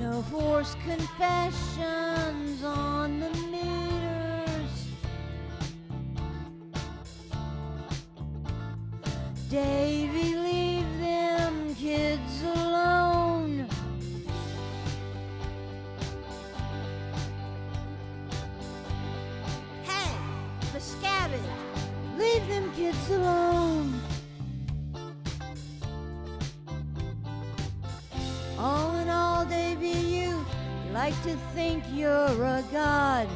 No forced confessions on the meters. Davy, leave them kids alone. Hey, Miscavige, leave them kids alone. All in all, Davy, you like to think you're a god.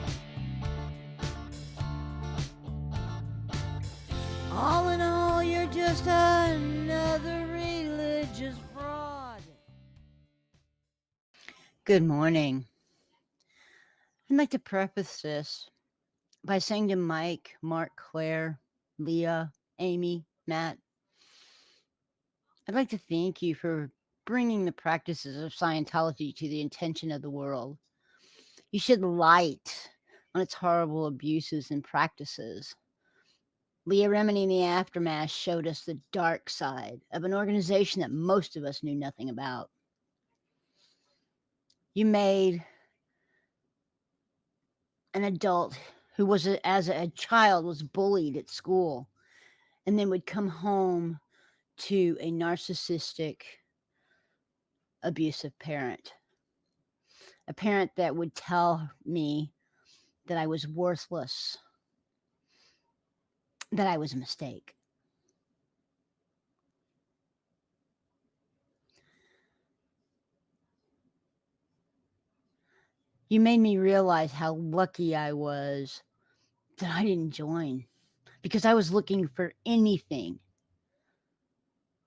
All in all, you're just another religious fraud. Good morning. I'd like to preface this by saying to Mike, Mark, Claire, Leah, Amy, Matt, I'd like to thank you for bringing the practices of Scientology to the attention of the world. You shed light on its horrible abuses and practices. Leah Remini in the Aftermath showed us the dark side of an organization that most of us knew nothing about. You made an adult who was, as a child, was bullied at school and then would come home to a narcissistic, abusive parent. A parent that would tell me that I was worthless, that I was a mistake. You made me realize how lucky I was that I didn't join, because I was looking for anything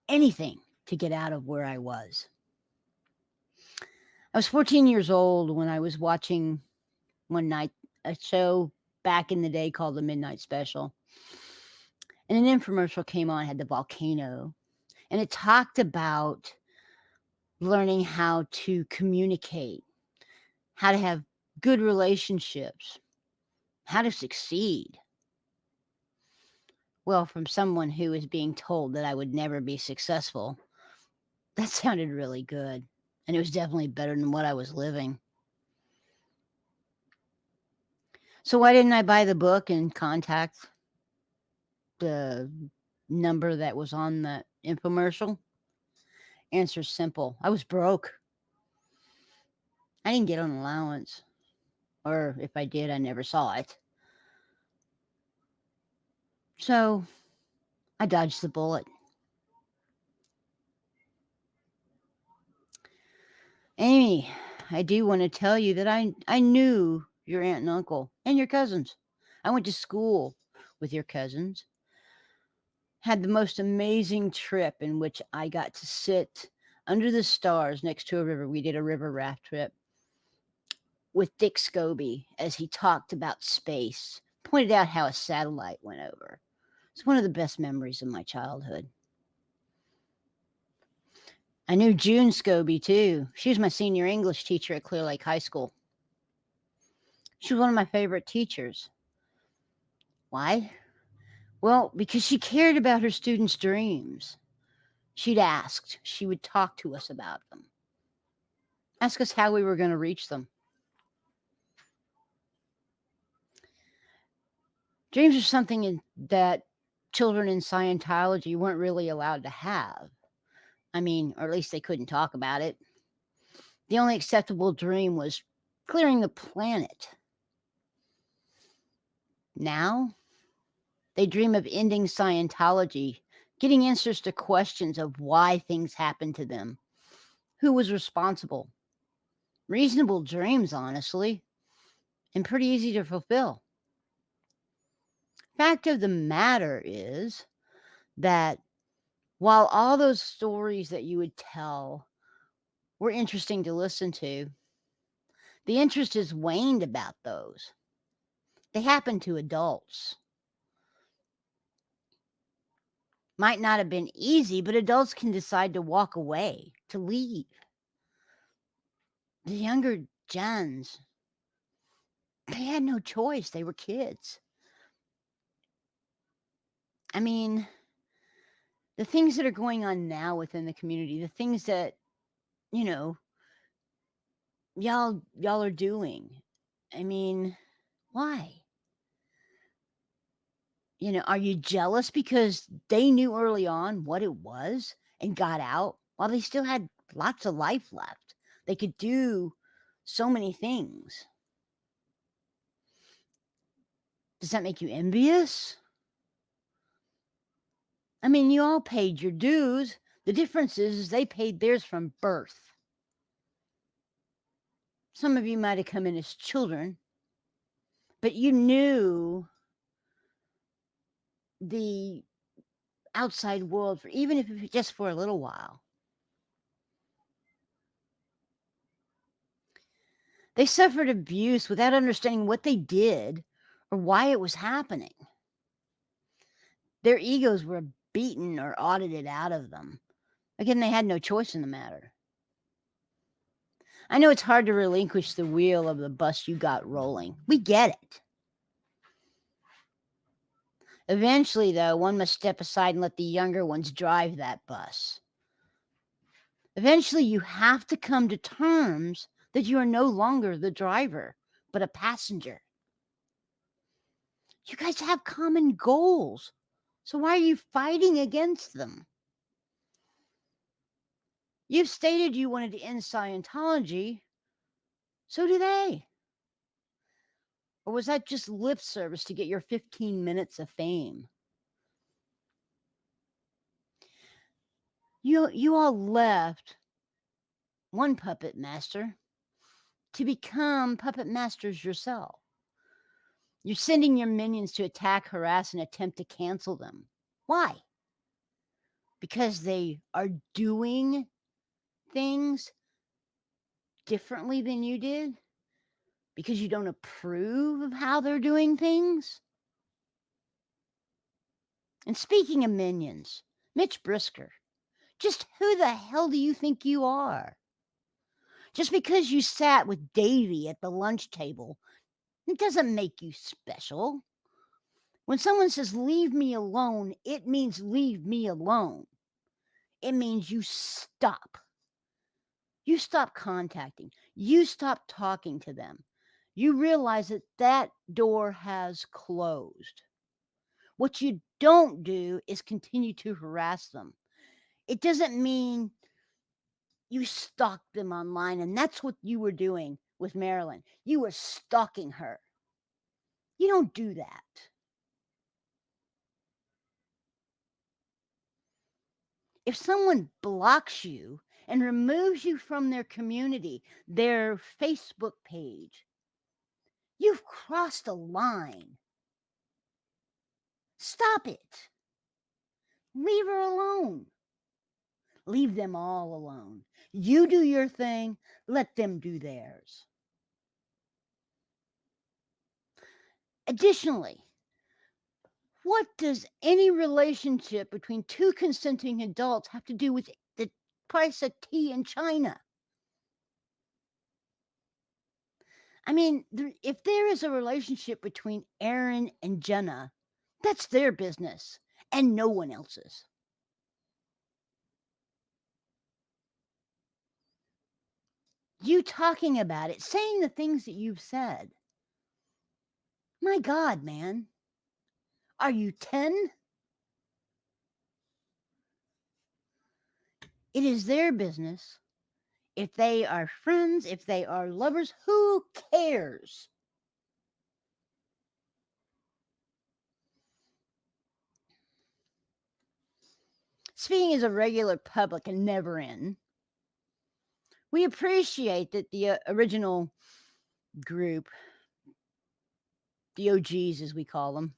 to get out of where I was. I was 14 years old when I was watching one night a show back in the day called The Midnight Special. And an infomercial came on, had the volcano, and it talked about learning how to communicate, how to have good relationships, how to succeed. Well, from someone who was being told that I would never be successful, that sounded really good. And it was definitely better than what I was living. So why didn't I buy the book and contact the number that was on the infomercial? Answer's simple. I was broke. I didn't get an allowance. Or if I did, I never saw it. So I dodged the bullet. Amy, I do want to tell you that I knew your aunt and uncle and your cousins. I went to school with your cousins. Had the most amazing trip in which I got to sit under the stars next to a river. We did a river raft trip with Dick Scobie as he talked about space, pointed out how a satellite went over. It's one of the best memories of my childhood. I knew June Scobie too. She was my senior English teacher at Clear Lake High School. She was one of my favorite teachers. Why? Well, because she cared about her students' dreams. She'd asked, she would talk to us about them, ask us how we were going to reach them. Dreams are something that children in Scientology weren't really allowed to have. I mean, or at least they couldn't talk about it. The only acceptable dream was clearing the planet. Now, they dream of ending Scientology, getting answers to questions of why things happened to them, who was responsible. Reasonable dreams, honestly, and pretty easy to fulfill. Fact of the matter is that while all those stories that you would tell were interesting to listen to, the interest has waned about those. They happen to adults. Might not have been easy, but adults can decide to walk away, to leave. The younger gens, they had no choice. They were kids. I mean, the things that are going on now within the community, the things that, y'all are doing. I mean, why? Are you jealous because they knew early on what it was and got out while they still had lots of life left? They could do so many things. Does that make you envious? I mean, you all paid your dues. The difference is they paid theirs from birth. Some of you might have come in as children, but you knew the outside world for even if it just for a little while. They suffered abuse without understanding what they did or why it was happening. Their egos were beaten or audited out of them. Again, they had no choice in the matter. I know it's hard to relinquish the wheel of the bus you got rolling. We get it. Eventually, though, one must step aside and let the younger ones drive that bus. Eventually, you have to come to terms that you are no longer the driver, but a passenger. You guys have common goals. So why are you fighting against them? You've stated you wanted to end Scientology. So do they. Or was that just lip service to get your 15 minutes of fame? You all left one puppet master to become puppet masters yourself. You're sending your minions to attack, harass, and attempt to cancel them. Why? Because they are doing things differently than you did? Because you don't approve of how they're doing things? And speaking of minions, Mitch Brisker, just who the hell do you think you are? Just because you sat with Davy at the lunch table, it doesn't make you special. When someone says, leave me alone, it means leave me alone. It means you stop. You stop contacting. You stop talking to them. You realize that that door has closed. What you don't do is continue to harass them. It doesn't mean you stalk them online, and that's what you were doing with Marilyn. You were stalking her. You don't do that. If someone blocks you and removes you from their community, their Facebook page, you've crossed a line. Stop it. Leave her alone. Leave them all alone. You do your thing, let them do theirs. Additionally, what does any relationship between two consenting adults have to do with the price of tea in China? I mean, if there is a relationship between Aaron and Jenna, that's their business and no one else's. You talking about it, saying the things that you've said. My God, man. Are you 10? It is their business. If they are friends, if they are lovers, who cares? Speaking as a regular public and never in, we appreciate that the original group, the OGs as we call them,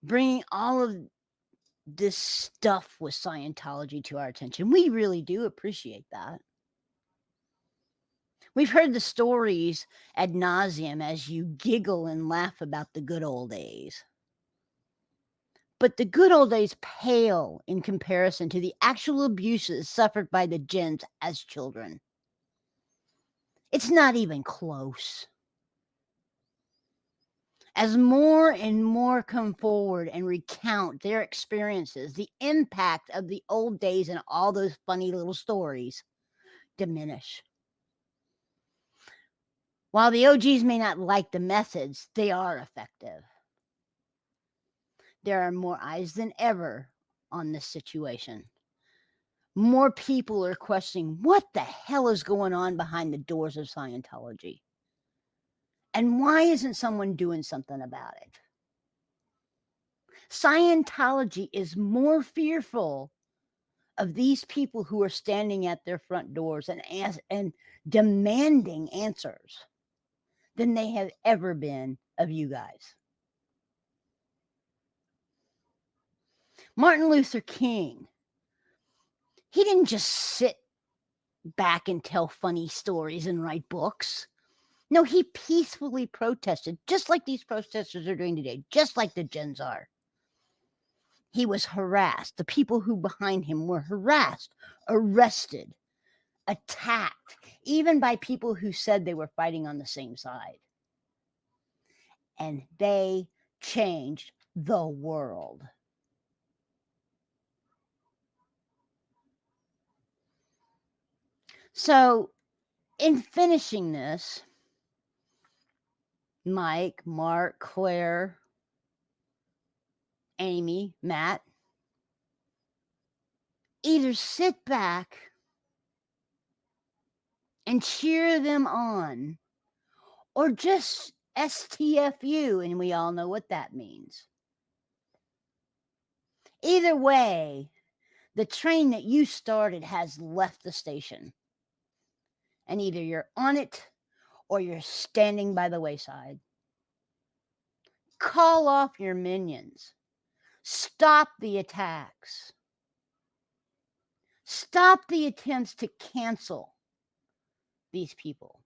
bringing all of this stuff with Scientology to our attention. We really do appreciate that. We've heard the stories ad nauseum as you giggle and laugh about the good old days. But the good old days pale in comparison to the actual abuses suffered by the gens as children. It's not even close. As more and more come forward and recount their experiences, the impact of the old days and all those funny little stories diminish. While the OGs may not like the methods, they are effective. There are more eyes than ever on this situation. More people are questioning what the hell is going on behind the doors of Scientology. And why isn't someone doing something about it? Scientology is more fearful of these people who are standing at their front doors and demanding answers than they have ever been of you guys. Martin Luther King, he didn't just sit back and tell funny stories and write books. No, he peacefully protested, just like these protesters are doing today, just like the Gens are. He was harassed. The people who behind him were harassed, arrested, attacked, even by people who said they were fighting on the same side. And they changed the world. So, in finishing this, Mike, Mark, Claire, Amy, Matt, either sit back and cheer them on, or just STFU, and we all know what that means. Either way, the train that you started has left the station, and either you're on it or you're standing by the wayside. Call off your minions. Stop the attacks. Stop the attempts to cancel these people.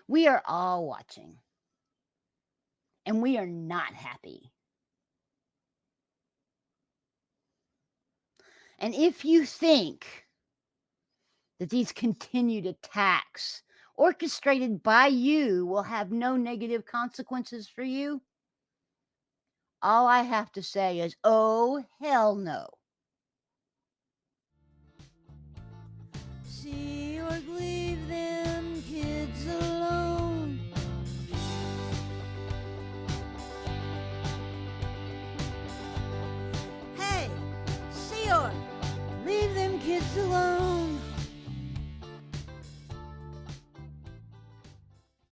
We are all watching, and we are not happy. And if you think that these continued attacks orchestrated by you will have no negative consequences for you, all I have to say is, oh, hell no. See or leave them kids alone. Hey, see or leave them kids alone.